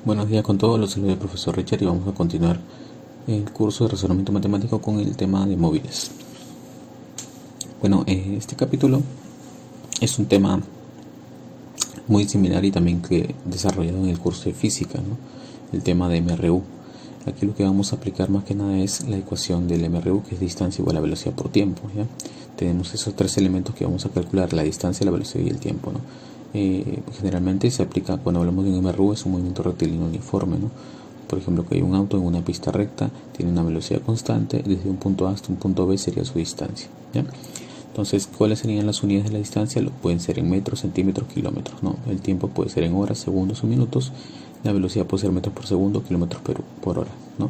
Buenos días con todos, los saluda el profesor Richard y vamos a continuar el curso de razonamiento matemático con el tema de móviles. Bueno, este capítulo es un tema muy similar y también que desarrollado en el curso de física, ¿no? El tema de MRU. Aquí lo que vamos a aplicar más que nada es la ecuación del MRU, que es distancia igual a velocidad por tiempo, ¿ya? Tenemos esos tres elementos que vamos a calcular: la distancia, la velocidad y el tiempo, ¿no? Generalmente se aplica cuando hablamos de un MRU, es un movimiento rectilíneo uniforme, ¿no? Por ejemplo, que hay un auto en una pista recta, tiene una velocidad constante, desde un punto A hasta un punto B sería su distancia, ¿ya? Entonces, ¿cuáles serían las unidades de la distancia? Pueden ser en metros, centímetros, kilómetros, ¿no? El tiempo puede ser en horas, segundos o minutos. La velocidad puede ser metros por segundo, kilómetros por hora, ¿no?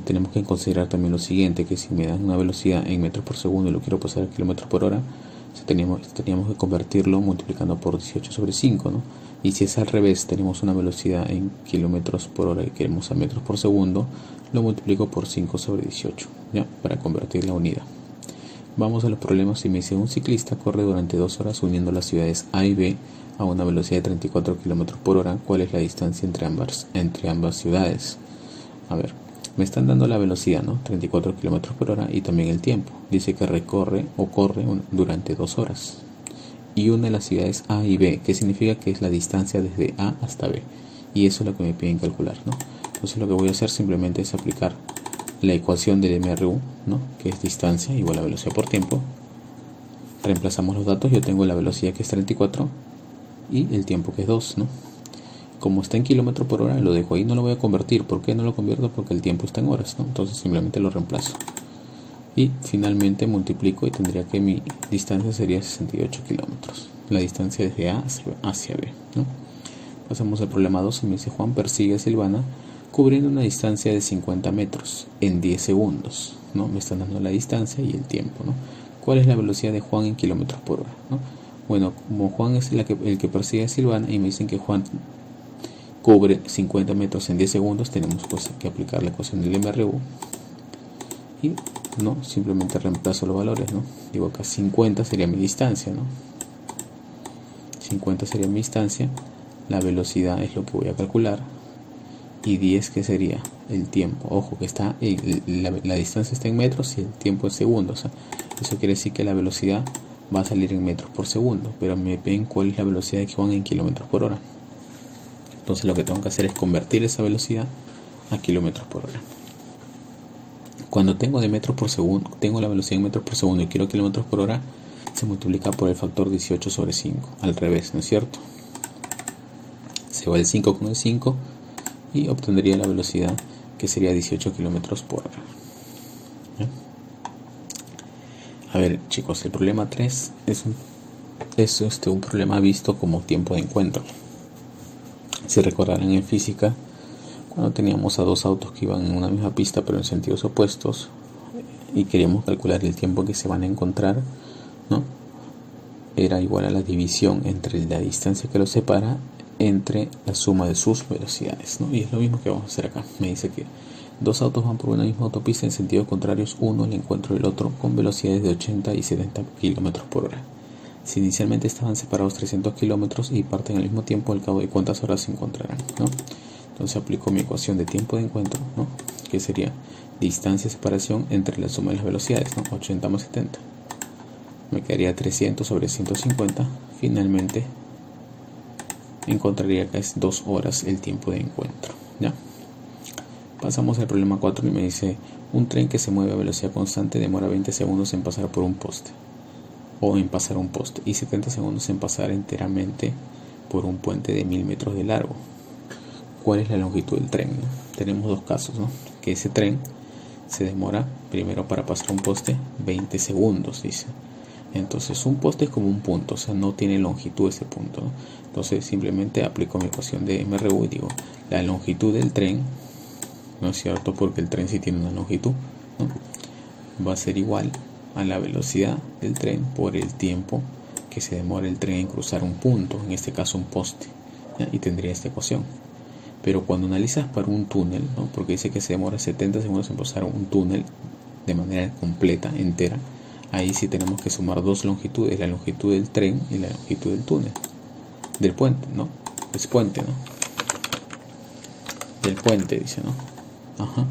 Tenemos que considerar también lo siguiente, que si me dan una velocidad en metros por segundo y lo quiero pasar a kilómetros por hora, teníamos que convertirlo multiplicando por 18 sobre 5, ¿no? Y si es al revés, tenemos una velocidad en kilómetros por hora y queremos a metros por segundo, lo multiplico por 5 sobre 18, ¿ya? Para convertir la unidad. Vamos a los problemas. Si me dice un ciclista corre durante 2 horas uniendo las ciudades A y B a una velocidad de 34 km por hora, ¿cuál es la distancia entre ambas ciudades? A ver, me están dando la velocidad, ¿no? 34 km por hora y también el tiempo. Dice que corre durante 2 horas y une las ciudades A y B, que significa que es la distancia desde A hasta B, y eso es lo que me piden calcular, ¿no? Entonces lo que voy a hacer simplemente es aplicar la ecuación del MRU, ¿no? Que es distancia igual a velocidad por tiempo. Reemplazamos los datos. Yo tengo la velocidad, que es 34, y el tiempo, que es 2, ¿no? Como está en kilómetro por hora, lo dejo ahí, no lo voy a convertir. ¿Por qué no lo convierto? Porque el tiempo está en horas, ¿no? Entonces simplemente lo reemplazo y finalmente multiplico y tendría que mi distancia sería 68 kilómetros, la distancia desde A hacia B, ¿no? Pasamos al problema 2. Y me dice: Juan persigue a Silvana cubriendo una distancia de 50 metros en 10 segundos, ¿no? Me están dando la distancia y el tiempo, ¿no? ¿Cuál es la velocidad de Juan en kilómetros por hora, ¿no? Bueno, como Juan es el que persigue a Silvana y me dicen que Juan cubre 50 metros en 10 segundos, tenemos pues que aplicar la ecuación del MRU y no, simplemente reemplazo los valores, ¿no? Digo acá 50 sería mi distancia, ¿no? 50 sería mi distancia, la velocidad es lo que voy a calcular, y 10 que sería el tiempo. Ojo que está la distancia está en metros y el tiempo en segundos, ¿eh? Eso quiere decir que la velocidad va a salir en metros por segundo, pero me ven cuál es la velocidad de Juan en kilómetros por hora. Entonces lo que tengo que hacer es convertir esa velocidad a kilómetros por hora. Cuando tengo de metros por segundo, tengo la velocidad en metros por segundo y quiero kilómetros por hora, se multiplica por el factor 18 sobre 5, al revés, ¿no es cierto? Se va el 5 con el 5 y obtendría la velocidad, que sería 18 kilómetros por hora. ¿Ya? A ver, chicos, el problema 3 es un problema visto como tiempo de encuentro. Si recordarán en física, cuando teníamos a dos autos que iban en una misma pista pero en sentidos opuestos y queríamos calcular el tiempo que se van a encontrar, ¿no? Era igual a la división entre la distancia que los separa entre la suma de sus velocidades, ¿no? Y es lo mismo que vamos a hacer acá. Me dice que dos autos van por una misma autopista en sentidos contrarios uno al encuentro del otro con velocidades de 80 y 70 kilómetros por hora. Si inicialmente estaban separados 300 kilómetros y parten al mismo tiempo, al cabo de cuántas horas se encontrarán, ¿no? Entonces aplico mi ecuación de tiempo de encuentro, ¿no? Que sería distancia de separación entre la suma de las velocidades, ¿no? 80 más 70. Me quedaría 300 sobre 150. Finalmente encontraría que es 2 horas el tiempo de encuentro, ¿ya? Pasamos al problema 4 y me dice: un tren que se mueve a velocidad constante demora 20 segundos en pasar por un poste y 70 segundos en pasar enteramente por un puente de 1000 metros de largo. ¿Cuál es la longitud del tren, ¿no? Tenemos dos casos, ¿no? Que ese tren se demora primero para pasar un poste 20 segundos, dice. Entonces un poste es como un punto, o sea, no tiene longitud ese punto, ¿no? Entonces simplemente aplico mi ecuación de MRU y digo: la longitud del tren, ¿no es cierto? Porque el tren sí tiene una longitud, ¿no? Va a ser igual a la velocidad del tren por el tiempo que se demora el tren en cruzar un punto, en este caso un poste, ¿ya? Y tendría esta ecuación. Pero cuando analizas para un túnel, ¿no? Porque dice que se demora 70 segundos en pasar un túnel de manera completa, entera, ahí sí tenemos que sumar dos longitudes: la longitud del tren y la longitud del túnel, del puente, ¿no? Es puente, ¿no? del puente, dice, ¿no? Ajá,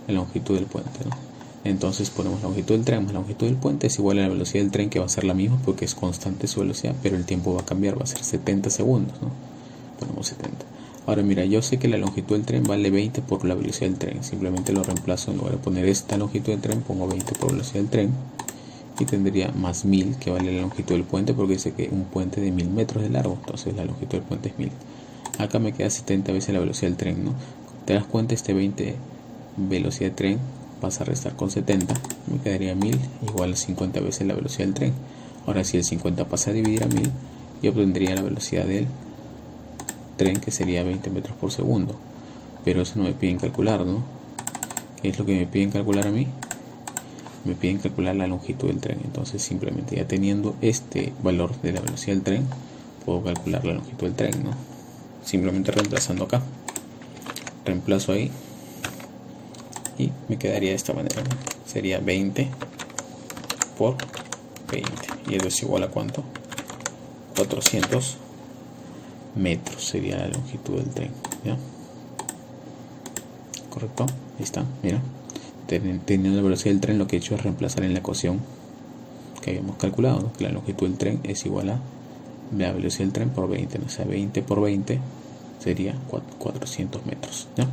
la longitud del puente, ¿no? Entonces ponemos la longitud del tren más la longitud del puente es igual a la velocidad del tren, que va a ser la misma porque es constante su velocidad, pero el tiempo va a cambiar, va a ser 70 segundos, ¿no? Ponemos 70. Ahora mira, yo sé que la longitud del tren vale 20 por la velocidad del tren. Simplemente lo reemplazo, en lugar de poner esta longitud del tren, pongo 20 por la velocidad del tren. Y tendría más 1000, que vale la longitud del puente, porque dice que un puente de 1000 metros de largo. Entonces la longitud del puente es 1000. Acá me queda 70 veces la velocidad del tren, ¿no? Te das cuenta, este 20 velocidad del tren pasa a restar con 70. Me quedaría 1000 igual a 50 veces la velocidad del tren. Ahora si el 50 pasa a dividir a 1000, yo obtendría la velocidad del tren, que sería 20 metros por segundo. Pero eso no me piden calcular, ¿no? ¿Qué es lo que me piden calcular a mí? Me piden calcular la longitud del tren. Entonces simplemente, ya teniendo este valor de la velocidad del tren, puedo calcular la longitud del tren, ¿no? Simplemente reemplazando acá, reemplazo ahí y me quedaría de esta manera, ¿no? Sería 20 por 20, y eso es igual a ¿cuánto? 400 metros sería la longitud del tren, ¿ya? Correcto, ahí está, mira. Teniendo la velocidad del tren, lo que he hecho es reemplazar en la ecuación que habíamos calculado, ¿no? Que la longitud del tren es igual a la velocidad del tren por 20, ¿no? O sea, 20 por 20 sería 400 metros, ¿ya?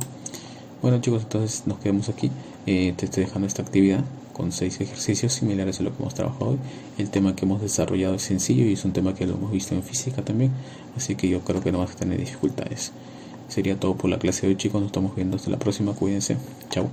Bueno chicos, entonces nos quedamos aquí. Te estoy dejando esta actividad con 6 ejercicios similares a lo que hemos trabajado hoy. El tema que hemos desarrollado es sencillo y es un tema que lo hemos visto en física también, así que yo creo que no vas a tener dificultades. Sería todo por la clase de hoy, chicos. Nos estamos viendo hasta la próxima. Cuídense. Chao.